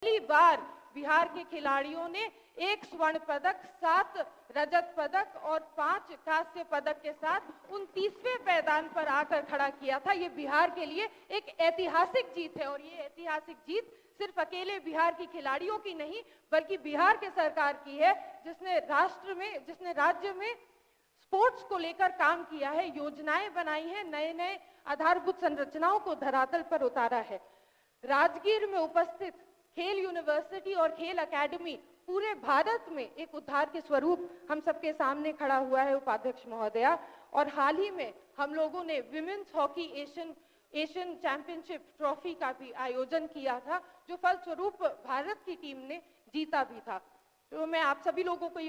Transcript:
पहली बार बिहार के खिलाड़ियों ने 1 स्वर्ण पदक, 7 रजत पदक और 5 कांस्य पदक के साथ 29वें पायदान पर आकर खड़ा किया था। ये बिहार के लिए एक ऐतिहासिक जीत है और ये ऐतिहासिक जीत सिर्फ अकेले बिहार के खिलाड़ियों की नहीं बल्कि बिहार के सरकार की है, जिसने राज्य में स्पोर्ट्स को लेकर काम किया है, योजनाएं बनाई हैं, नए नए आधारभूत संरचनाओं को धरातल पर उतारा है। राजगीर में उपस्थित खेल यूनिवर्सिटी और खेल एकेडमी पूरे भारत में एक उद्धार के स्वरूप हम सबके सामने खड़ा हुआ है उपाध्यक्ष महोदया। और हाल ही में हम लोगों ने women's hockey Asian championship trophy का भी आयोजन किया था, जो फलस्वरूप भारत की टीम ने जीता भी था। तो मैं आप सभी लोगों को